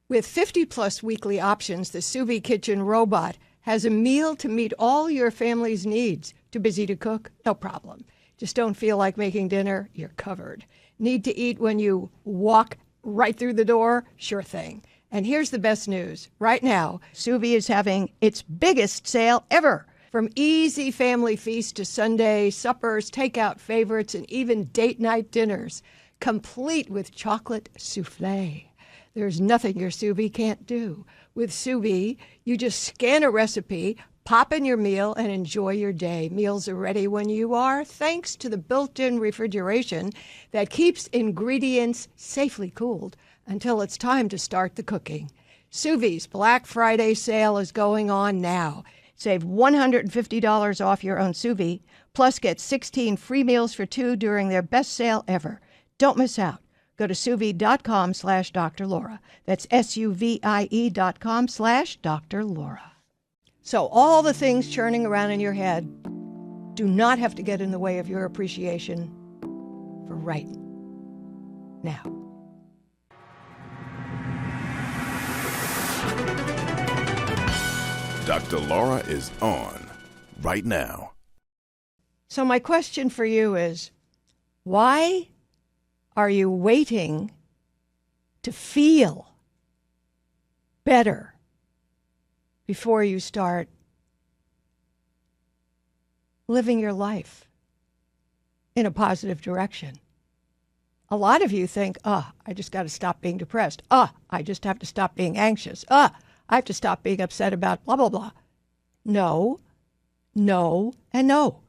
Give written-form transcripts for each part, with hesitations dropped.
With 50-plus weekly options, the Sous Vide Kitchen robot has a meal to meet all your family's needs. Too busy to cook? No problem. Just don't feel like making dinner? You're covered. Need to eat when you walk right through the door? Sure thing. And here's the best news. Right now, Sous Vide is having its biggest sale ever. From easy family feasts to Sunday suppers, takeout favorites, and even date night dinners, complete with chocolate soufflé. There's nothing your sous vide can't do. With sous vide, you just scan a recipe, pop in your meal, and enjoy your day. Meals are ready when you are, thanks to the built-in refrigeration that keeps ingredients safely cooled until it's time to start the cooking. Sous Vide's Black Friday sale is going on now. Save $150 off your own sous vide, plus get 16 free meals for two during their best sale ever. Don't miss out. Go to sousvide.com/Dr. Laura. That's SUVIE.com/Dr. Laura. So all the things churning around in your head do not have to get in the way of your appreciation for right now. Dr. Laura is on right now. So my question for you is, why are you waiting to feel better before you start living your life in a positive direction? A lot of you think, I just got to stop being depressed. I just have to stop being anxious. I have to stop being upset about blah, blah, blah. No, no, and no.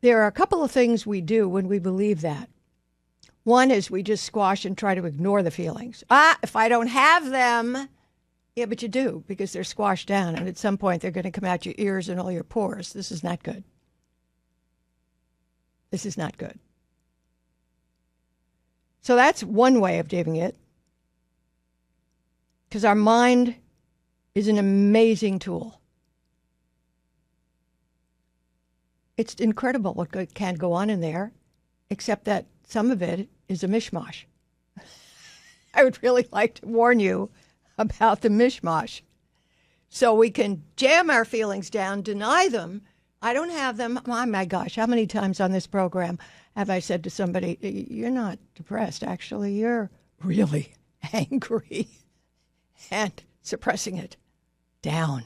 There are a couple of things we do when we believe that. One is we just squash and try to ignore the feelings. If I don't have them. Yeah, but you do, because they're squashed down, and at some point they're going to come out your ears and all your pores. This is not good. This is not good. So that's one way of doing it, because our mind is an amazing tool. It's incredible what can go on in there, except that some of it is a mishmash. I would really like to warn you about the mishmash. So we can jam our feelings down, deny them. I don't have them. Oh my gosh, how many times on this program have I said to somebody, you're not depressed, actually, you're really angry, and suppressing it down.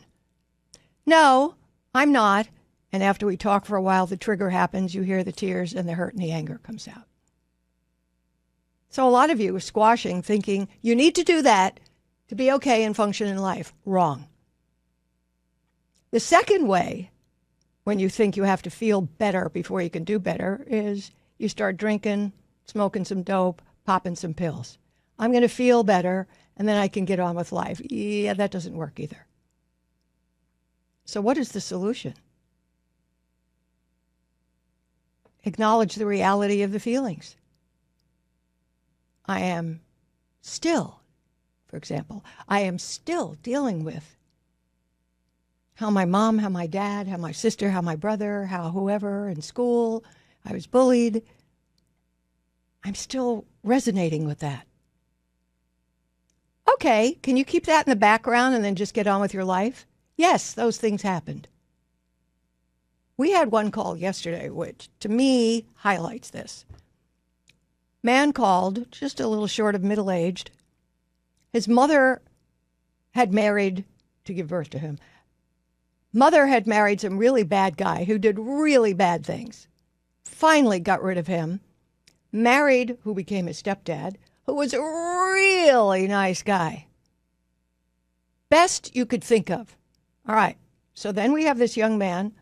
No, I'm not. And after we talk for a while, the trigger happens, you hear the tears, and the hurt and the anger comes out. So a lot of you are squashing, thinking you need to do that to be okay and function in life. Wrong. The second way, when you think you have to feel better before you can do better, is you start drinking, smoking some dope, popping some pills. I'm going to feel better, and then I can get on with life. Yeah, that doesn't work either. So what is the solution? Acknowledge the reality of the feelings. I am still, for example, I am still dealing with how my mom, how my dad, how my sister, how my brother, how whoever in school, I was bullied. I'm still resonating with that. Okay, can you keep that in the background and then just get on with your life? Yes, those things happened. We had one call yesterday, which to me highlights this. Man called, just a little short of middle-aged. His mother had married, to give birth to him, mother had married some really bad guy who did really bad things. Finally got rid of him. Married, who became his stepdad, who was a really nice guy. Best you could think of. All right, so then we have this young man.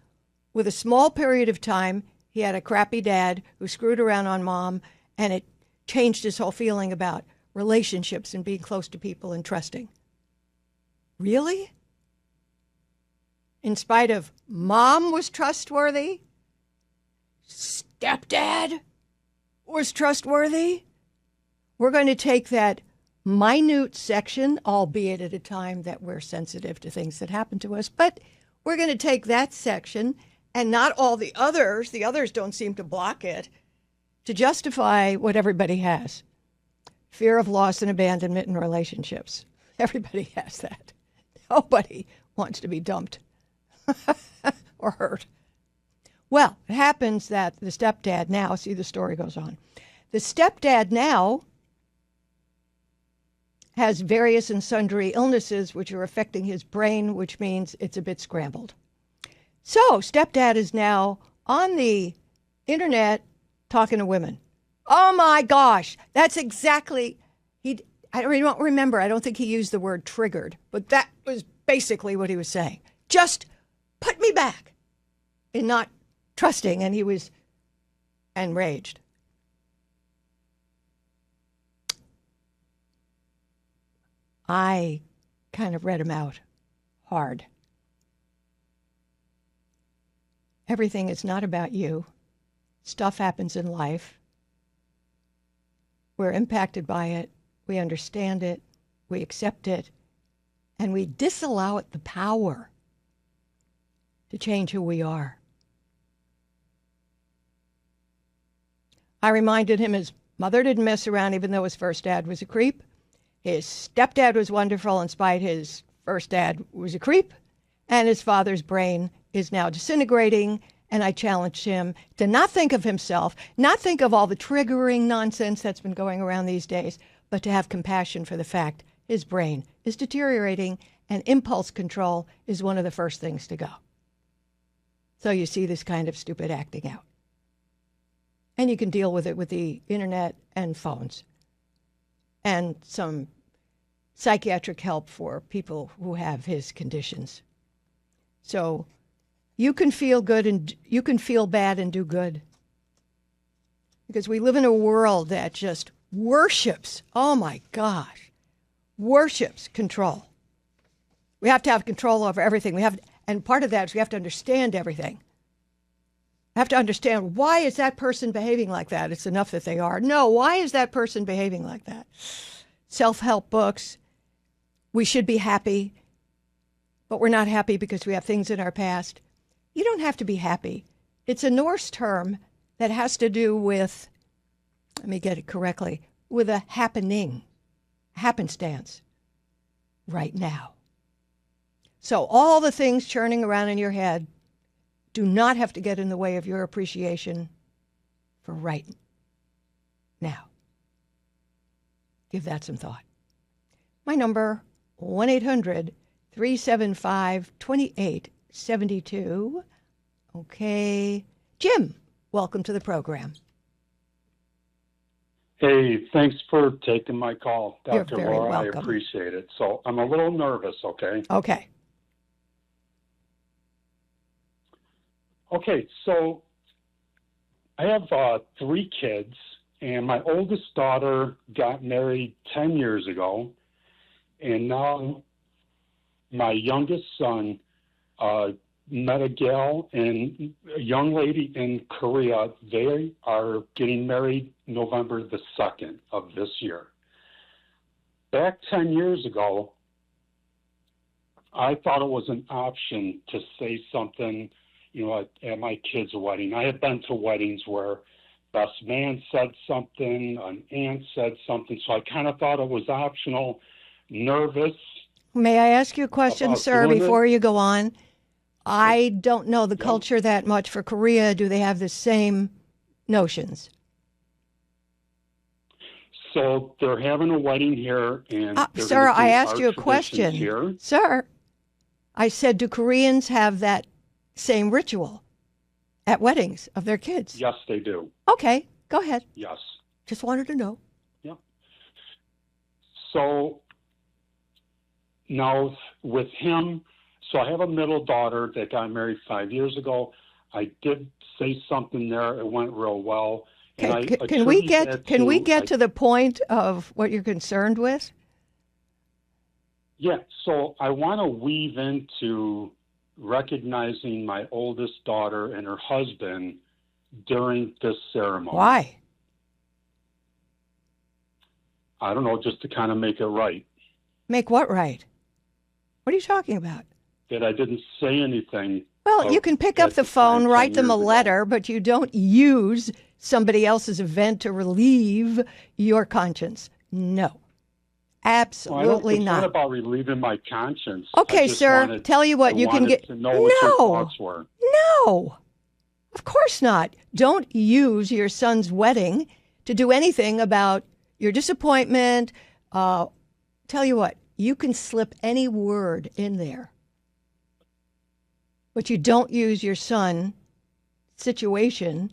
With a small period of time, he had a crappy dad who screwed around on mom, and it changed his whole feeling about relationships and being close to people and trusting. Really? In spite of mom was trustworthy, stepdad was trustworthy, we're going to take that minute section, albeit at a time that we're sensitive to things that happen to us, but we're going to take that section and not all the others don't seem to block it, to justify what everybody has. fear of loss and abandonment in relationships. Everybody has that. Nobody wants to be dumped or hurt. Well, it happens that the stepdad now, see, the story goes on. The stepdad now has various and sundry illnesses which are affecting his brain, which means it's a bit scrambled. So stepdad is now on the internet talking to women. Oh my gosh, that's exactly, I don't remember, I don't think he used the word triggered, but that was basically what he was saying. Just put me back in not trusting, and he was enraged. I kind of read him out hard. Everything is not about you. Stuff happens in life. We're impacted by it. We understand it. We accept it. And we disallow it the power to change who we are. I reminded him his mother didn't mess around even though his first dad was a creep. His stepdad was wonderful in spite his first dad was a creep. And his father's brain is now disintegrating. And I challenged him to not think of himself, not think of all the triggering nonsense that's been going around these days, but to have compassion for the fact his brain is deteriorating and impulse control is one of the first things to go. So you see this kind of stupid acting out. And you can deal with it with the internet and phones and some psychiatric help for people who have his conditions. So you can feel good and you can feel bad and do good. Because we live in a world that just worships, oh my gosh, worships control. We have to have control over everything. And part of that is we have to understand everything. I have to understand, why is that person behaving like that? It's enough that they are. No, why is that person behaving like that? Self-help books. We should be happy, but we're not happy because we have things in our past. You don't have to be happy. It's a Norse term that has to do with, let me get it correctly, with a happening, happenstance, right now. So all the things churning around in your head do not have to get in the way of your appreciation for right now. Give that some thought. My number, 1-800-375-2872. Okay. Jim, welcome to the program. Hey, thanks for taking my call, Dr. You're very Laura. welcome. I appreciate it. So I'm a little nervous, okay? Okay. Okay, so I have 3 kids, and my oldest daughter got married 10 years ago, and now my youngest son met a gal and a young lady in Korea. They are getting married November the 2nd of this year. Back 10 years ago, I thought it was an option to say something, at my kid's wedding. I had been to weddings where best man said something, an aunt said something, so I kind of thought it was optional, nervous. May I ask you a question, sir, before you go on? I don't know the culture that much for Korea. Do they have the same notions? So they're having a wedding here, and sir, I asked you a question. Here. Sir, I said, do Koreans have that same ritual at weddings of their kids? Yes, they do. Okay, go ahead. Yes. Just wanted to know. Yeah. So now with him, so I have a middle daughter that got married 5 years ago. I did say something there. It went real well. Okay, can we get to the point of what you're concerned with? Yeah, so I want to weave into recognizing my oldest daughter and her husband during this ceremony. Why? I don't know, just to kind of make it right. Make what right? What are you talking about? That I didn't say anything. Well, you can pick up the phone, write them a letter, but you don't use somebody else's event to relieve your conscience. No. Well, I don't Absolutely concern not. about relieving my conscience. I Okay, just sir, wanted, tell you what, I you can wanted get... to know what your No, thoughts were. no, of course not. Don't use your son's wedding to do anything about your disappointment. Tell you what, you can slip any word in there, but you don't use your son's situation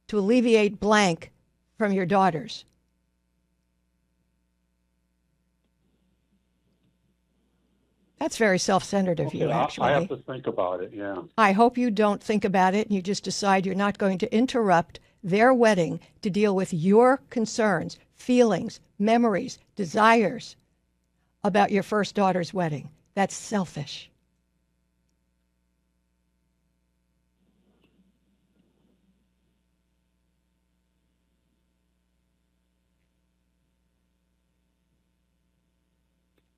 to alleviate blank from your daughters. That's very self-centered of you, Okay, actually. I have to think about it, yeah. I hope you don't think about it and you just decide you're not going to interrupt their wedding to deal with your concerns, feelings, memories, desires about your first daughter's wedding. That's selfish.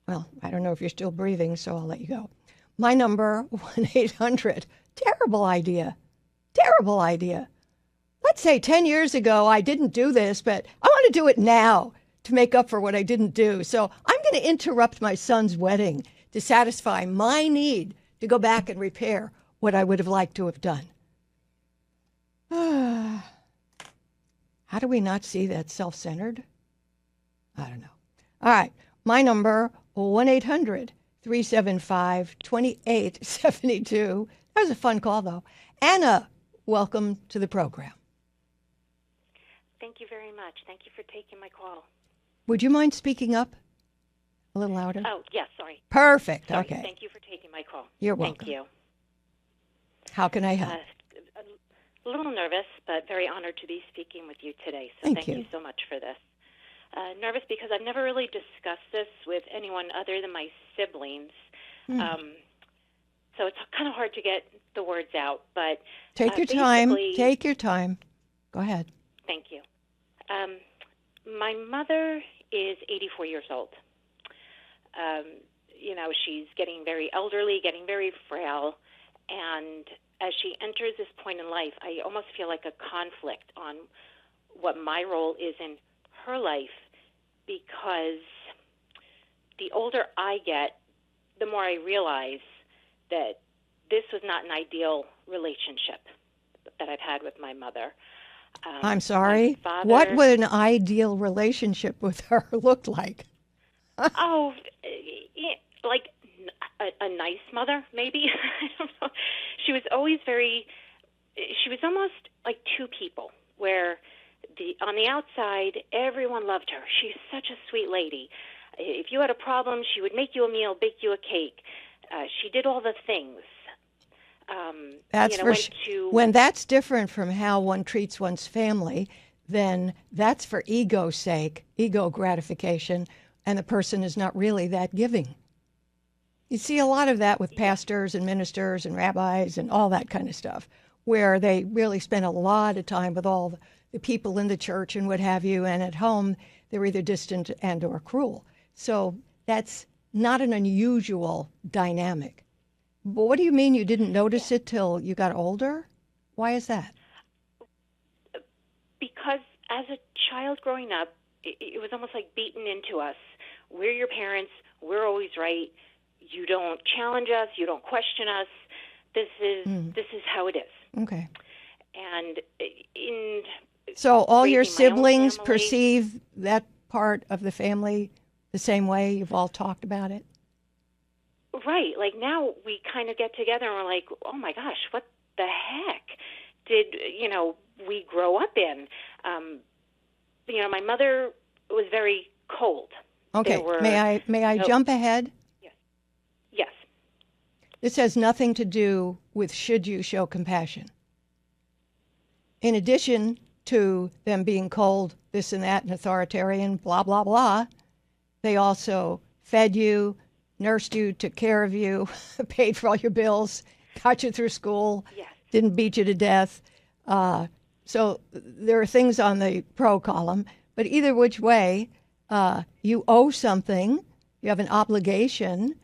Well, I don't know if you're still breathing, so I'll let you go. My number, 1-800. Terrible idea. Terrible idea. Let's say 10 years ago I didn't do this, but I want to do it now to make up for what I didn't do. So I'm going to interrupt my son's wedding to satisfy my need to go back and repair what I would have liked to have done. How do we not see that self-centered? I don't know. All right. My number, 1-800-375-2872. That was a fun call, though. Anna, welcome to the program. Thank you very much. Thank you for taking my call. Would you mind speaking up a little louder? Oh, yes, sorry. Perfect. Sorry. Okay. Thank you for taking my call. You're welcome. Thank you. How can I help? A little nervous, but very honored to be speaking with you today. So Thank thank you. you so much for this. Nervous because I've never really discussed this with anyone other than my siblings. So it's kind of hard to get the words out. But Take your time. basically- Take your time. Go ahead. Thank you. My mother is 84 years old. She's getting very elderly, getting very frail, and as she enters this point in life, I almost feel like a conflict on what my role is in her life, because the older I get, the more I realize that this was not an ideal relationship that I've had with my mother. I'm sorry. My father- What would an ideal relationship with her look like? Like a nice mother, maybe. I don't know. She was always she was almost like two people, where on the outside, everyone loved her. She's such a sweet lady. If you had a problem, she would make you a meal, bake you a cake. She did all the things. When that's different from how one treats one's family, then that's for ego's sake, ego gratification, and the person is not really that giving. You see a lot of that with pastors and ministers and rabbis and all that kind of stuff, where they really spend a lot of time with all the people in the church and what have you, and at home they're either distant and or cruel. So that's not an unusual dynamic. But what do you mean you didn't notice it till you got older? Why is that? Because as a child growing up, it was almost like beaten into us. We're your parents. We're always right. You don't challenge us. You don't question us. This is how it is. Okay. And so all your raising my own siblings family- perceive that part of the family the same way? You've all talked about it? Right. Like now we kind of get together and we're like, oh my gosh, what the heck did, we grow up in? My mother was very cold. Okay. May I jump ahead? Yes. This has nothing to do with should you show compassion. In addition to them being cold, this and that, and authoritarian, blah, blah, blah, they also fed you, nursed you, took care of you, paid for all your bills, got you through school, Yes. didn't beat you to death. So there are things on the pro column, but either which way, you owe something, you have an obligation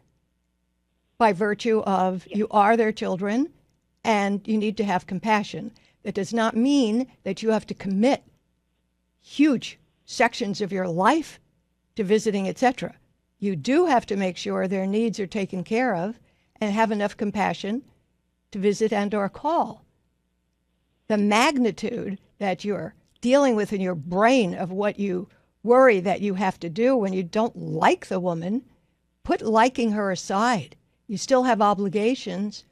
by virtue of you are their children, and you need to have compassion. That does not mean that you have to commit huge sections of your life to visiting, etc. You do have to make sure their needs are taken care of and have enough compassion to visit and or call. The magnitude that you're dealing with in your brain of what you worry that you have to do when you don't like the woman, put liking her aside. You still have obligations.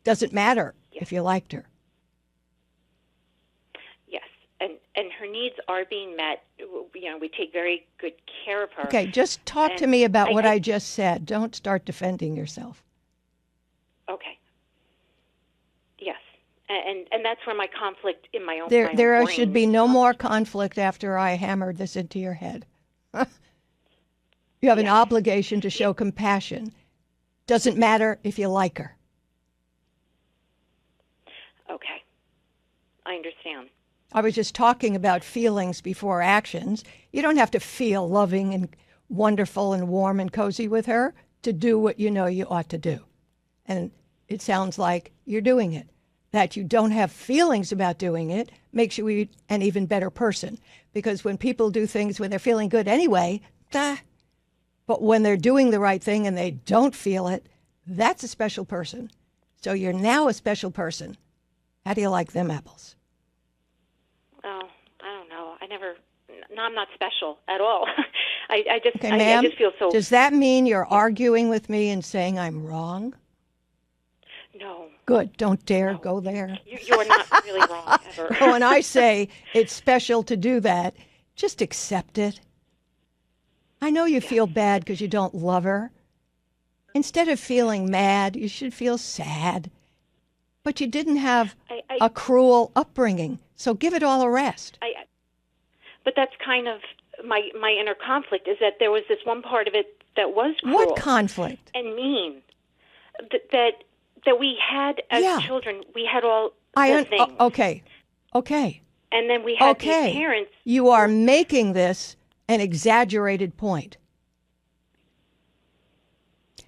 Doesn't matter if you liked her. Yes, and her needs are being met. You know, we take very good care of her. Okay, just talk to me about what I just said. Don't start defending yourself. Okay. Yes, and that's where my conflict in my own There brain should be no more conflict after I hammered this into your head. You have an obligation to show compassion. Doesn't matter if you like her. Okay. I understand. I was just talking about feelings before actions. You don't have to feel loving and wonderful and warm and cozy with her to do what you know you ought to do. And it sounds like you're doing it. That you don't have feelings about doing it makes you an even better person. Because when people do things when they're feeling good anyway, but when they're doing the right thing and they don't feel it, that's a special person. So you're now a special person. How do you like them apples? Oh, I don't know. No, I'm not special at all. I just feel so. Does that mean you're arguing with me and saying I'm wrong? No. Good. Don't dare go there. You're not really wrong ever. When I say it's special to do that, just accept it. I know you feel bad because you don't love her. Instead of feeling mad, you should feel sad. But you didn't have a cruel upbringing, so give it all a rest. But that's kind of my inner conflict, is that there was this one part of it that was cruel. What conflict? And mean. That we had as children. We had all the things. Okay. And then we had these parents. You are making this an exaggerated point.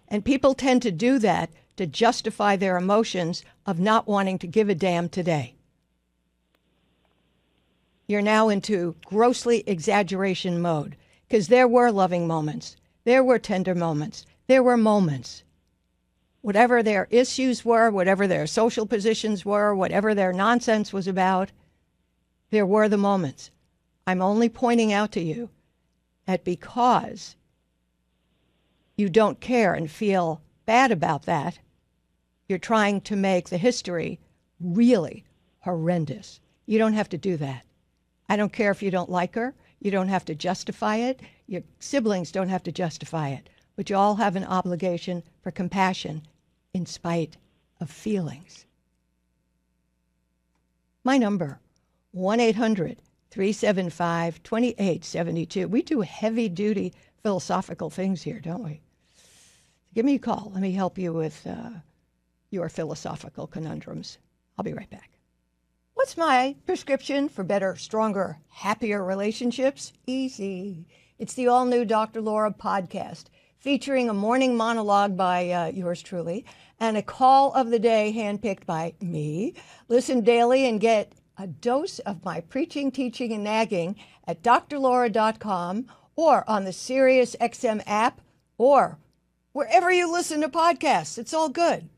And people tend to do that to justify their emotions of not wanting to give a damn today. You're now into grossly exaggeration mode because there were loving moments. There were tender moments. There were moments. Whatever their issues were, whatever their social positions were, whatever their nonsense was about, there were the moments. I'm only pointing out to you that because you don't care and feel bad about that, you're trying to make the history really horrendous. You don't have to do that. I don't care if you don't like her. You don't have to justify it. Your siblings don't have to justify it. But you all have an obligation for compassion in spite of feelings. My number, 1-800-375-2872. We do heavy-duty philosophical things here, don't we? Give me a call. Let me help you with your philosophical conundrums. I'll be right back. What's my prescription for better, stronger, happier relationships? Easy. It's the all-new Dr. Laura podcast, featuring a morning monologue by yours truly and a call of the day handpicked by me. Listen daily and get a dose of my preaching, teaching, and nagging at drlaura.com or on the SiriusXM app or wherever you listen to podcasts. It's all good.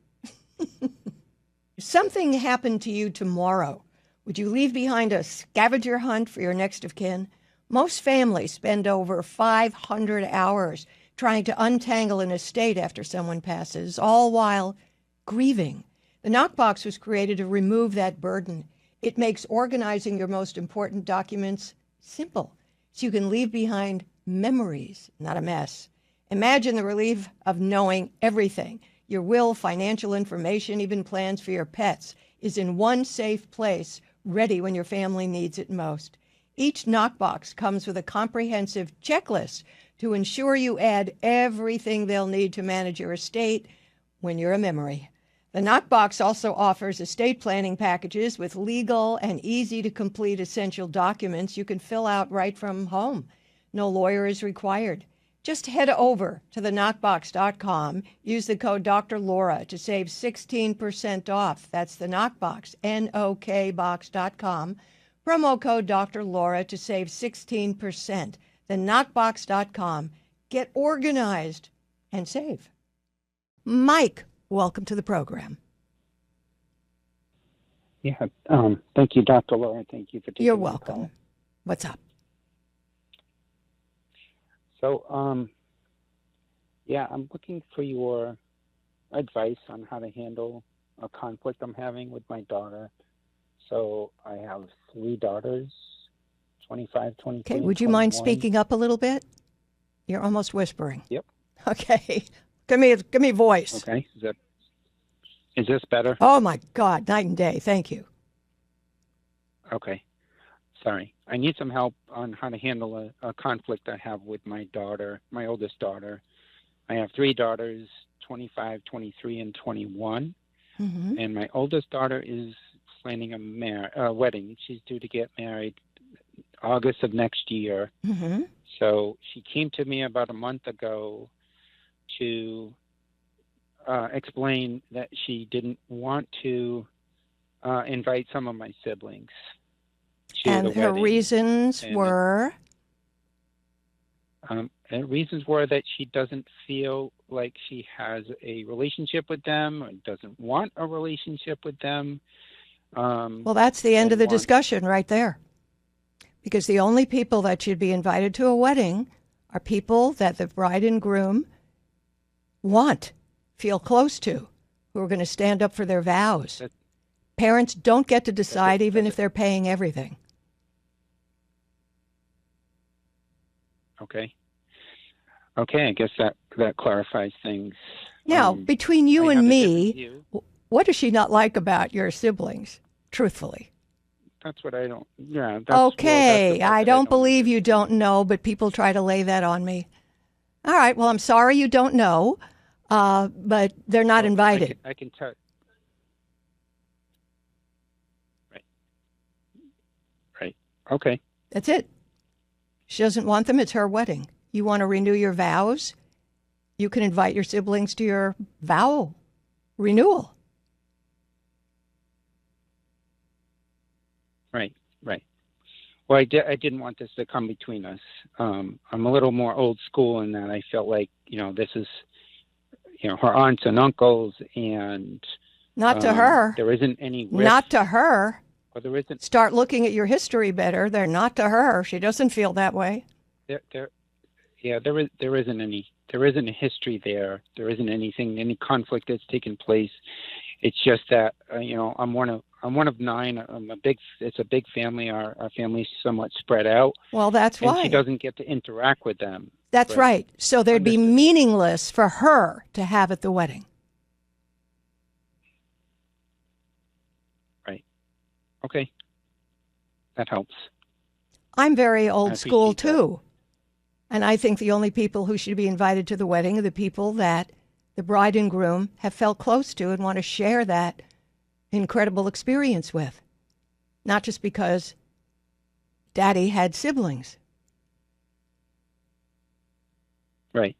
If something happened to you tomorrow, would you leave behind a scavenger hunt for your next of kin? Most families spend over 500 hours trying to untangle an estate after someone passes, all while grieving. The knockbox was created to remove that burden. It makes organizing your most important documents simple, so you can leave behind memories, not a mess. Imagine the relief of knowing everything. Your will, financial information, even plans for your pets is in one safe place, ready when your family needs it most. Each knockbox comes with a comprehensive checklist to ensure you add everything they'll need to manage your estate when you're a memory. The knockbox also offers estate planning packages with legal and easy-to-complete essential documents you can fill out right from home. No lawyer is required. Just head over to theknockbox.com. Use the code Dr. Laura to save 16% off. That's the Knockbox, NOKbox.com. Promo code Dr. Laura to save 16%. thenotbox.com. Get organized and save. Mike, welcome to the program. Yeah, thank you, Dr. Laura. Thank you for taking You're my welcome. call. What's up? So, I'm looking for your advice on how to handle a conflict I'm having with my daughter. So I have 3 daughters, 25, 23, Okay, and would you mind 21. speaking up a little bit? You're almost whispering. Yep. Okay. Give me voice. Okay. Is this better? Oh my God, night and day. Thank you. Okay. Sorry. I need some help on how to handle a conflict I have with my daughter, my oldest daughter. I have 3 daughters, 25, 23, and 21. Mm-hmm. And my oldest daughter is planning a wedding. She's due to get married August of next year. Mm-hmm. So she came to me about a month ago to explain that she didn't want to invite some of my siblings to And the her wedding. reasons And were? And reasons were that she doesn't feel like she has a relationship with them, or doesn't want a relationship with them. Well, that's the end of the discussion right there. Because the only people that should be invited to a wedding are people that the bride and groom want, feel close to, who are going to stand up for their vows. Parents don't get to decide even if they're paying everything. Okay. Okay, I guess that clarifies things. Now, between you I and have a me, different view. what does she not like about your siblings, truthfully? That's what I don't. Yeah. Okay, I don't believe you don't know, but people try to lay that on me. All right, well, I'm sorry you don't know, but they're not invited. I can tell. Right. Okay. That's it. She doesn't want them. It's her wedding. You want to renew your vows? You can invite your siblings to your vow renewal. Right. Well, I didn't want this to come between us. I'm a little more old school in that I felt like, this is, her aunts and uncles, and not to her. There isn't any risk. Not to her. Well, there isn't. Start looking at your history better. They're not to her. She doesn't feel that way. There isn't any. There isn't a history there. There isn't any conflict that's taken place. It's just that I'm one of 9. It's a big family. Our family's somewhat spread out. Well, that's why. And she doesn't get to interact with them. That's right. So there'd be meaningless for her to have at the wedding. Right. Okay. That helps. I'm very old school too. And I think the only people who should be invited to the wedding are the people that the bride and groom have felt close to and want to share that incredible experience with. Not just because Daddy had siblings. Right.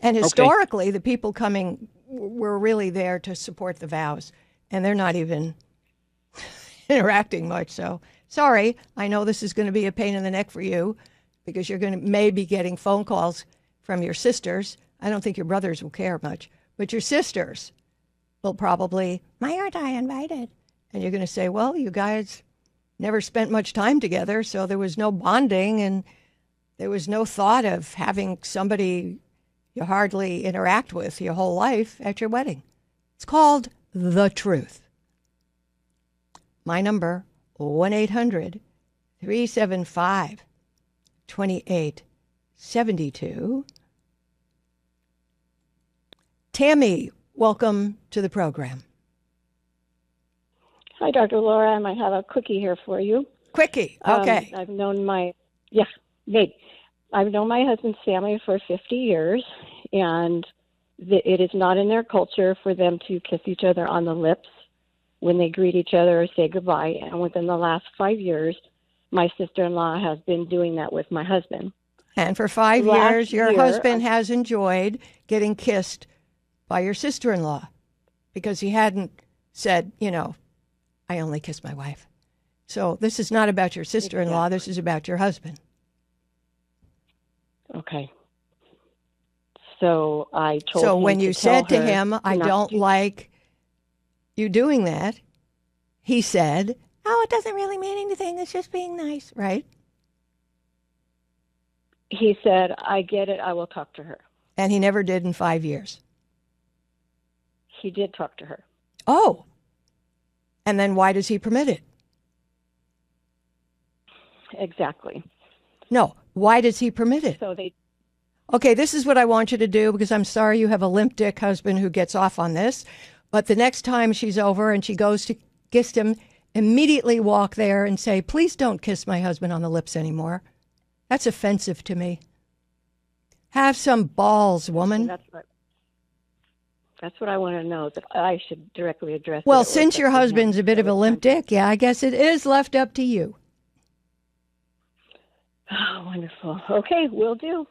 And historically, the people coming were really there to support the vows. And they're not even interacting much. So, sorry, I know this is going to be a pain in the neck for you because you're going to maybe getting phone calls from your sisters. I don't think your brothers will care much. But your sisters will probably, why aren't I invited? And you're going to say, well, you guys never spent much time together, so there was no bonding and there was no thought of having somebody you hardly interact with your whole life at your wedding. It's called the truth. My number, 1-800-375-2872. Tammy, welcome to the program. Hi, Dr. Laura. I might have a quickie here for you. Quickie, okay. I've known my husband's family for 50 years, and it is not in their culture for them to kiss each other on the lips when they greet each other or say goodbye. And within the last 5 years, my sister-in-law has been doing that with my husband. And for 5 years, your husband has enjoyed getting kissed by your sister-in-law because he hadn't said, I only kiss my wife. So this is not about your sister-in-law. Exactly. This is about your husband. Okay. So I told So him when to you tell said to her him, I not don't to- like you doing that, he said, oh, it doesn't really mean anything. It's just being nice, right? He said, I get it. I will talk to her. And he never did in 5 years. He did talk to her. Oh. And then why does he permit it? Exactly. No. Why does he permit it? So they Okay, this is what I want you to do, because I'm sorry you have a limp dick husband who gets off on this. But the next time she's over and she goes to kiss him, immediately walk there and say, please don't kiss my husband on the lips anymore. That's offensive to me. Have some balls, woman. that's what I want to know, that I should directly address Well, it. since your husband's a bit of a limp dick, yeah, I guess it is left up to you. Oh, wonderful. Okay, will do.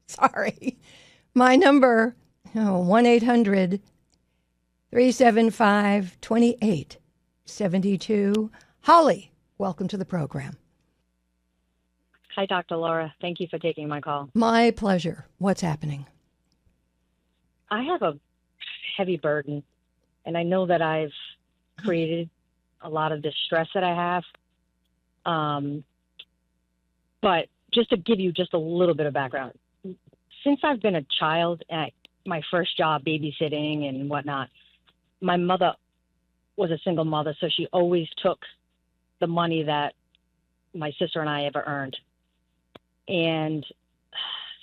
Sorry. My number, 1-800-375-2872. Holly, welcome to the program. Hi, Dr. Laura. Thank you for taking my call. My pleasure. What's happening? I have a heavy burden, and I know that I've created a lot of the stress that I have. But just to give you just a little bit of background, since I've been a child at my first job, babysitting and whatnot, my mother was a single mother, so she always took the money that my sister and I ever earned. And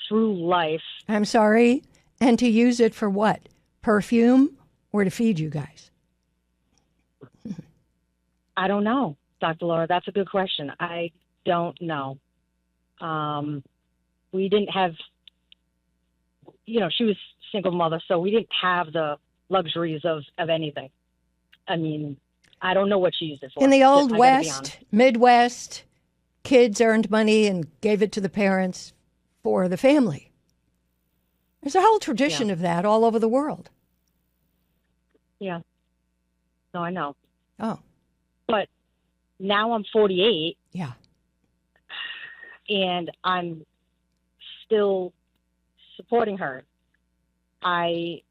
through life... I'm sorry. And to use it for what? Perfume or to feed you guys? I don't know, Dr. Laura. That's a good question. I don't know. We didn't have, she was single mother, so we didn't have the luxuries of anything. I mean, I don't know what she used it for. In the Old I gotta be West, honest. Midwest, kids earned money and gave it to the parents for the family. There's a whole tradition of that all over the world. Yeah. No, I know. Oh. But now I'm 48. Yeah. And I'm still supporting her. I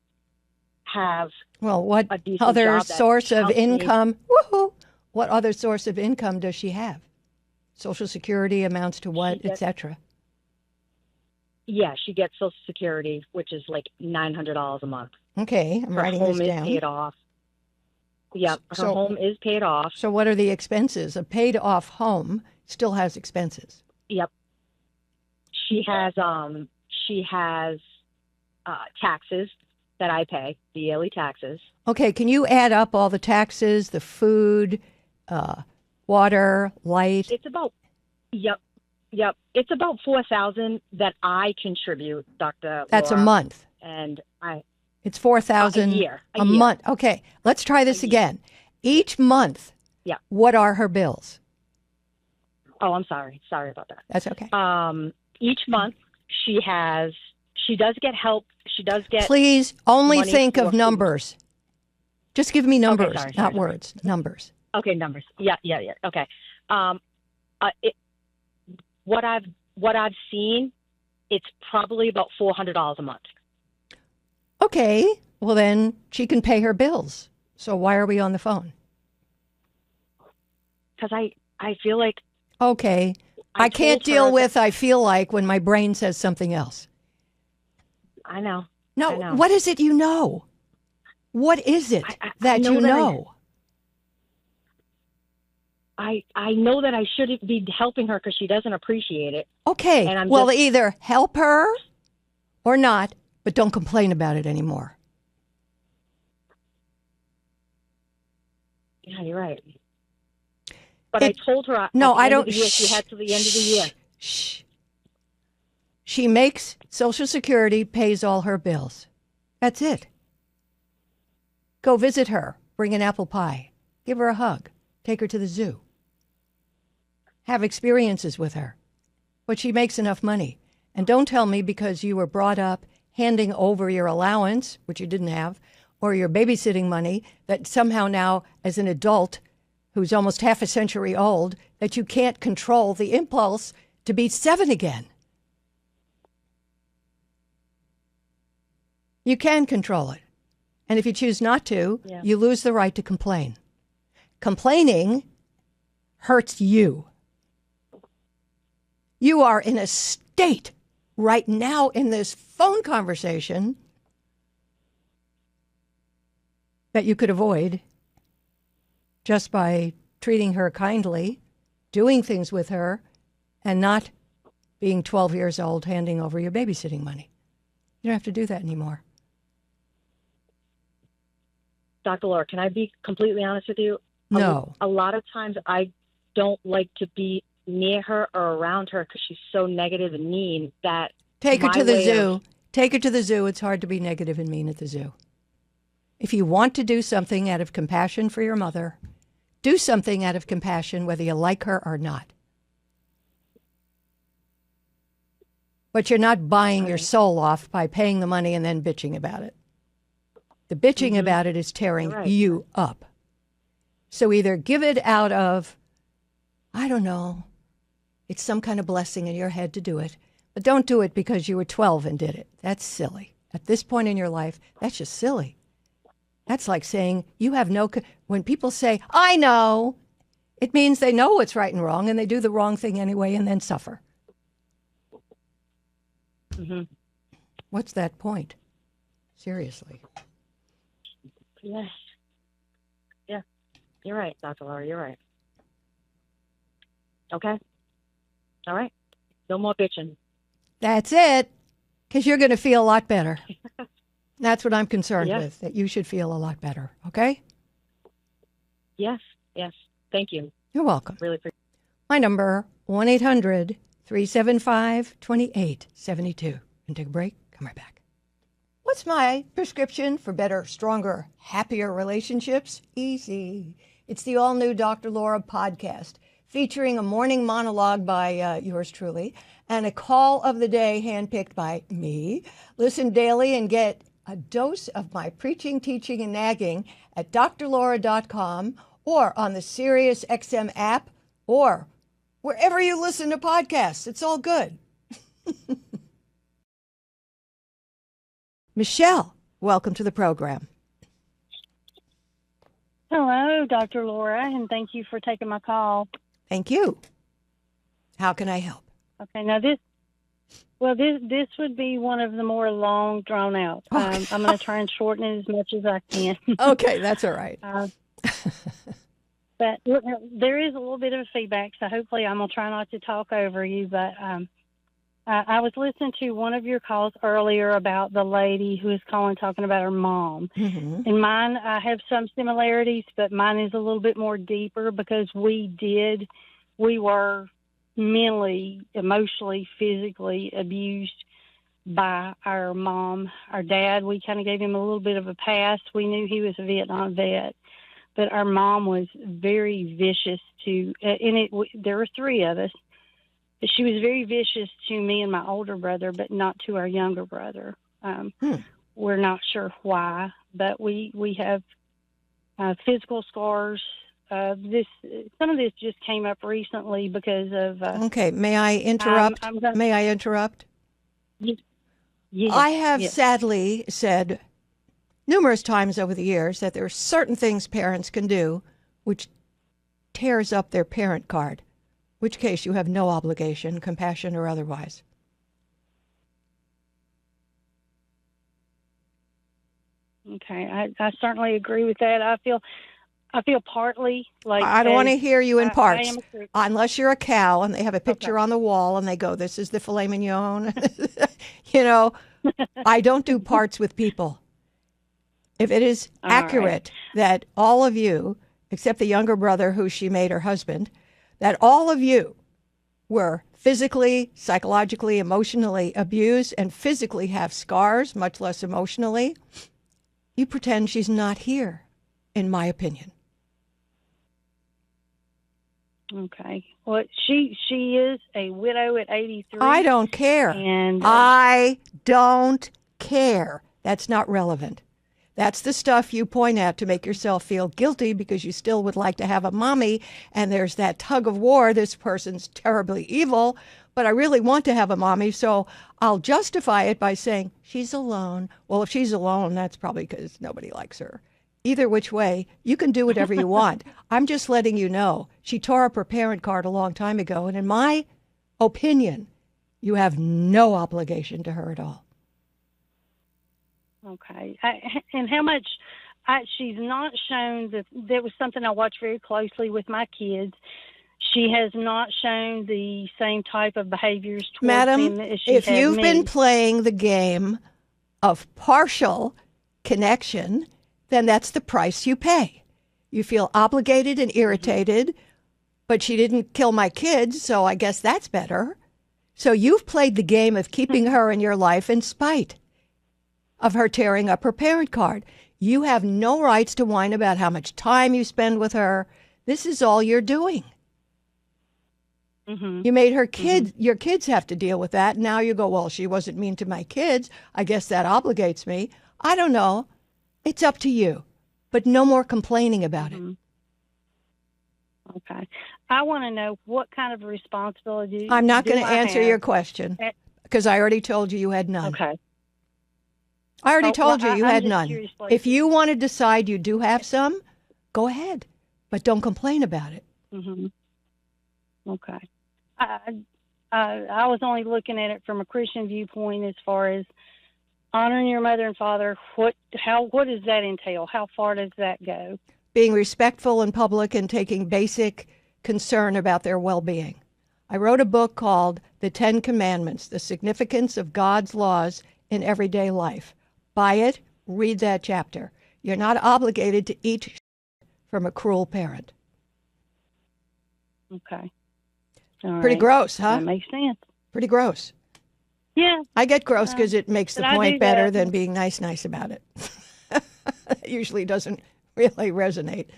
have Well, what a decent other job that source of helps me. income? Woohoo! What other source of income does she have? Social Security amounts to what, etc. Yeah, she gets Social Security, which is like $900 a month. Okay, I'm writing this Her home is down. paid off. Yep, her So- home is paid off. So what are the expenses? A paid-off home still has expenses. Yep. She has taxes that I pay, the yearly taxes. Okay, can you add up all the taxes, the food, water, light? It's about It's about $4,000 that I contribute, Dr. That's a Laura. month. And It's $4,000 a year. a month. Okay, let's try this again. Each month, Yeah. what are her bills? Oh, I'm sorry. Sorry about that. That's okay. Each month she does get help. She does get. Please only money think for of food. numbers. Just give me numbers, sorry, not sorry. words. Numbers. Okay, numbers. Yeah. Okay. What I've seen, it's probably about $400 a month. Okay, well then she can pay her bills. So why are we on the phone? Because I feel like. Okay, I can't told her deal with I feel like when my brain says something else. I know. No, I know. what is it you know? What is it I that know you that know? I know that I shouldn't be helping her because she doesn't appreciate it. Okay, And I'm well, just- either help her or not, but don't complain about it anymore. Yeah, you're right. But I told her. No, I at the end don't. of the year, she had to the end of the year. Shh. She makes Social Security, pays all her bills. That's it. Go visit her. Bring an apple pie. Give her a hug. Take her to the zoo. Have experiences with her. But she makes enough money. And don't tell me because you were brought up handing over your allowance, which you didn't have, or your babysitting money, that somehow now, as an adult who's almost half a century old, that you can't control the impulse to be 7 again. You can control it. And if you choose not to, you lose the right to complain. Complaining hurts you. You are in a state right now in this phone conversation that you could avoid just by treating her kindly, doing things with her, and not being 12 years old handing over your babysitting money. You don't have to do that anymore. Dr. Laura, can I be completely honest with you? No. A lot of times I don't like to be near her or around her because she's so negative and mean that... Take her to the zoo. Take her to the zoo. It's hard to be negative and mean at the zoo. If you want to do something out of compassion for your mother, do something out of compassion whether you like her or not. But you're not buying your soul off by paying the money and then bitching about it. The bitching about it is tearing you up. So either give it out of, I don't know, it's some kind of blessing in your head to do it, but don't do it because you were 12 and did it. That's silly. At this point in your life, that's just silly. That's like saying you have no... When people say, I know, it means they know what's right and wrong, and they do the wrong thing anyway and then suffer. What's that point? Seriously. Yes. Yeah. You're right, Dr. Laura. You're right. Okay. All right. No more bitching. That's it. Because you're going to feel a lot better. That's what I'm concerned with, that you should feel a lot better. Okay? Yes. Yes. Thank you. You're welcome. Really appreciate it. My number, 1-800-375-2872. And take a break. Come right back. What's my prescription for better, stronger, happier relationships? Easy. It's the all-new Dr. Laura podcast, featuring a morning monologue by yours truly and a call of the day handpicked by me. Listen daily and get a dose of my preaching, teaching, and nagging at drlaura.com or on the SiriusXM app or wherever you listen to podcasts. It's all good. Michelle, welcome to the program. Hello, Dr. Laura, and thank you for taking my call. Thank you. How can I help? Okay, now this would be one of the more long, drawn out. Okay. I'm going to try and shorten it as much as I can. Okay, that's all right. But there is a little bit of feedback, so hopefully I'm going to try not to talk over you. But I was listening to one of your calls earlier about the lady who was calling talking about her mom. Mm-hmm. And mine, I have some similarities, but mine is a little bit more deeper because we were mentally, emotionally, physically abused by our mom. Our dad, we kind of gave him a little bit of a pass. We knew he was a Vietnam vet, but our mom was very vicious there were 3 of us. But she was very vicious to me and my older brother, but not to our younger brother. We're not sure why, but we have physical scars. Some of this just came up recently because of... okay, may I interrupt? May I interrupt? Yes. I have sadly said numerous times over the years that there are certain things parents can do which tears up their parent card. Which case you have no obligation, compassion or otherwise. Okay, I certainly agree with that. I feel partly like... I don't want to hear you in parts. I unless you're a cow and they have a picture on the wall and they go, this is the filet mignon. You know, I don't do parts with people. If it is accurate that all of you, except the younger brother who she made her husband, that all of you were physically, psychologically, emotionally abused and physically have scars, much less emotionally, you pretend she's not here, in my opinion. Okay. Well, she is a widow at 83. I don't care. And I don't care. That's not relevant. That's the stuff you point at to make yourself feel guilty because you still would like to have a mommy, and there's that tug of war. This person's terribly evil, but I really want to have a mommy, so I'll justify it by saying she's alone. Well, if she's alone, that's probably because nobody likes her. Either which way, you can do whatever you want. I'm just letting you know. She tore up her parent card a long time ago, and in my opinion, you have no obligation to her at all. Okay. And how much? She's not shown that. There was something I watched very closely with my kids. She has not shown the same type of behaviors towards Madam, him as she if had you've me. been playing the game of partial connection, then that's the price you pay. You feel obligated and irritated, but she didn't kill my kids, so I guess that's better. So you've played the game of keeping her in your life in spite of her tearing up her parent card. You have no rights to whine about how much time you spend with her. This is all you're doing. You made her kids, your kids have to deal with that. Now you go, well, she wasn't mean to my kids. I guess that obligates me. I don't know. It's up to you. But no more complaining about it. Okay. I want to know what kind of responsibility. I'm not going to do I answer have? your question because I already told you had none. Okay. I already Oh, told well, you I'm had just none. curious, like- If you want to decide you do have some, go ahead. But don't complain about it. Okay. I was only looking at it from a Christian viewpoint as far as honoring your mother and father. What does that entail? How far does that go? Being respectful in public and taking basic concern about their well-being. I wrote a book called The 10 Commandments, The Significance of God's Laws in Everyday Life. Buy it, read that chapter. You're not obligated to eat from a cruel parent. Okay. All Pretty right. gross, huh? That makes sense. Pretty gross. Yeah. I get gross because it makes the but I point do better that. than being nice about it. It usually doesn't really resonate.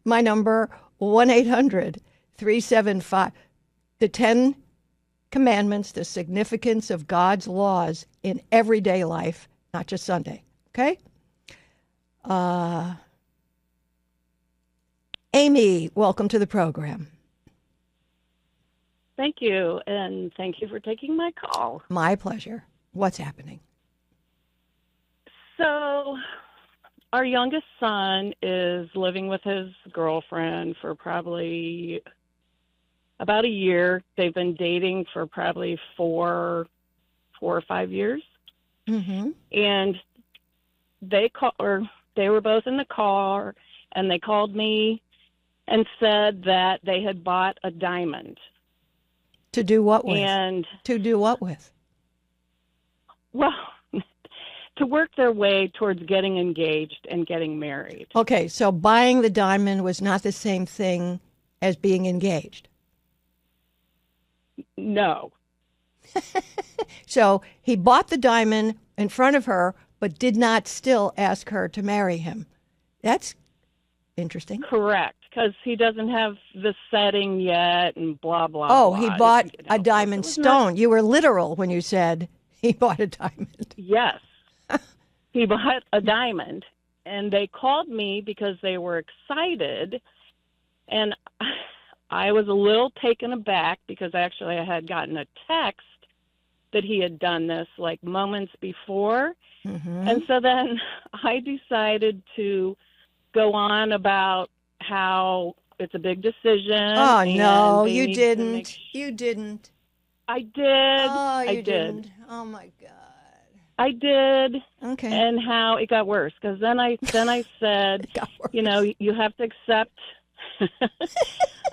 My number, 1-800-375. The 10 Commandments, the significance of God's laws in everyday life, not just Sunday. Okay? Amy, welcome to the program. Thank you, and thank you for taking my call. My pleasure. What's happening? So, our youngest son is living with his girlfriend for probably about a year. They've been dating for probably four or 5 years. Mm-hmm. And they were both in the car, and they called me and said that they had bought a diamond. To do what with? And to do what with? Well, to work their way towards getting engaged and getting married. Okay, so buying the diamond was not the same thing as being engaged. No. So he bought the diamond in front of her, but did not still ask her to marry him. That's interesting. Correct, because he doesn't have the setting yet and blah, blah, Oh, blah. he bought You know, a diamond it was stone. You were literal when you said he bought a diamond. Yes. He bought a diamond, and they called me because they were excited, and I was a little taken aback because actually I had gotten a text that he had done this like moments before. Mm-hmm. And so then I decided to go on about how it's a big decision. Oh, no, and they you need to didn't. make You didn't. I did. Oh, you I did. didn't. Oh, my God. I did. Okay. And how it got worse, because then I said, It got worse. you know, you have to accept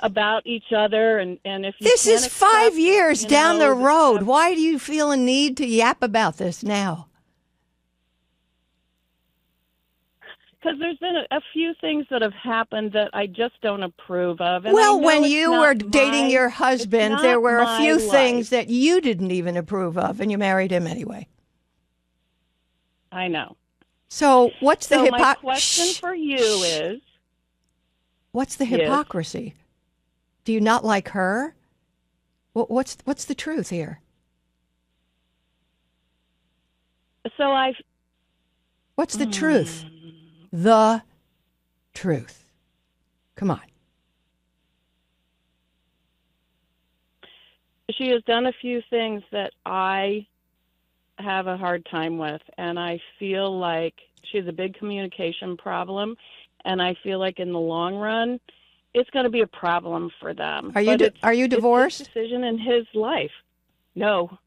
about each other, and if you This can't is accept, 5 years you down know, the road. Why do you feel a need to yap about this now? Because there's been a few things that have happened that I just don't approve of. And I Well, know when it's you not were dating my- your it's husband, not there were a my few life. things that you didn't even approve of, and you married him anyway. I know. So what's the So my hypocrisy? question for you is, What's the Yes. hypocrisy? Do you not like her? What's the truth here? so What's the truth? The truth. Come on. she has done a few things that I have a hard time with, and I feel like she has a big communication problem, and I feel like in the long run, it's going to be a problem for them. Are you divorced? It's his decision in his life. No.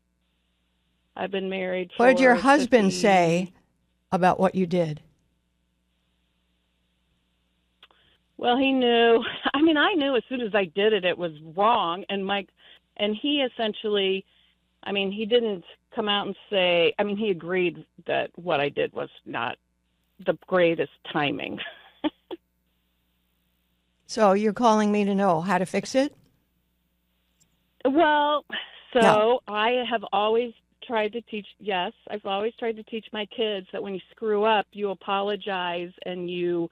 I've been married for What did your husband 50... say about what you did? Well, he knew. I mean, I knew as soon as I did it, it was wrong. And he essentially, I mean, he didn't come out and say, I mean, he agreed that what I did was not the greatest timing. So you're calling me to know how to fix it? Well, so No. I have always tried to teach, yes, I've always tried to teach my kids that when you screw up, you apologize and you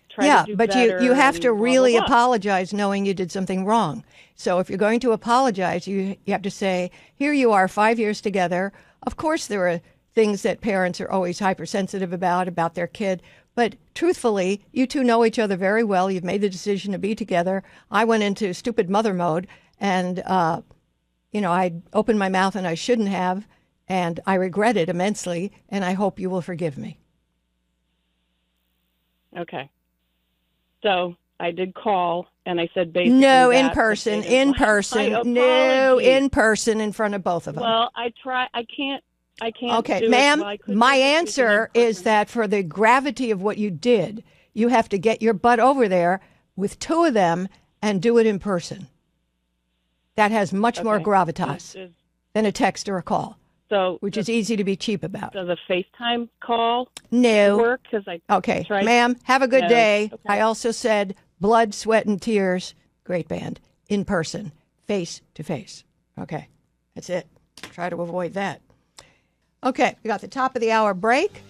try to do but better. you have to and blah, really blah, blah. apologize knowing you did something wrong. So if you're going to apologize, you have to say, here you are 5 years together. Of course, there are things that parents are always hypersensitive about their kid. But truthfully, you two know each other very well. You've made the decision to be together. I went into stupid mother mode and, I opened my mouth and I shouldn't have. And I regret it immensely. And I hope you will forgive me. Okay. So I did call and I said basically No, that, in but person, they didn't in like person. my No, apology. in person in front of both of them. Well, I can't Okay, do it, ma'am, so I couldn't my do the speaking answer in is person. that for the gravity of what you did, you have to get your butt over there with two of them and do it in person. That has much more Okay. gravitas than a text or a call, So which is easy to be cheap about. does a FaceTime call No. work? Because I Okay, tried. ma'am, have a good No. day. Okay. I also said blood, sweat, and tears. Great band. In person, face to face. Okay, that's it. Try to avoid that. Okay, we got the top of the hour break.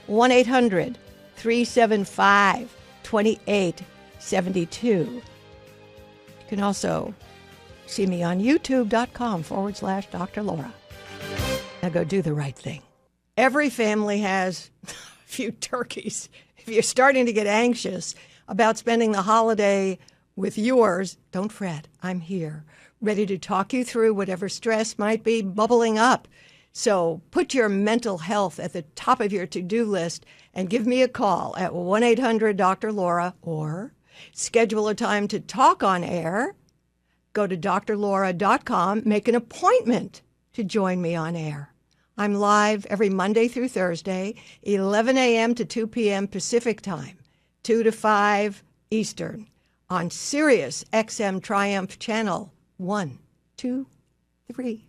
1-800-375-2872. You can also see me on youtube.com/Dr. Laura. Now go do the right thing. Every family has a few turkeys. If you're starting to get anxious about spending the holiday with yours, don't fret. I'm here, ready to talk you through whatever stress might be bubbling up. So put your mental health at the top of your to-do list and give me a call at 1-800-Dr. Laura or schedule a time to talk on air. Go to drlaura.com, make an appointment to join me on air. I'm live every Monday through Thursday, 11 a.m. to 2 p.m. Pacific Time, 2 to 5 Eastern, on SiriusXM Triumph Channel 1, 2, 3.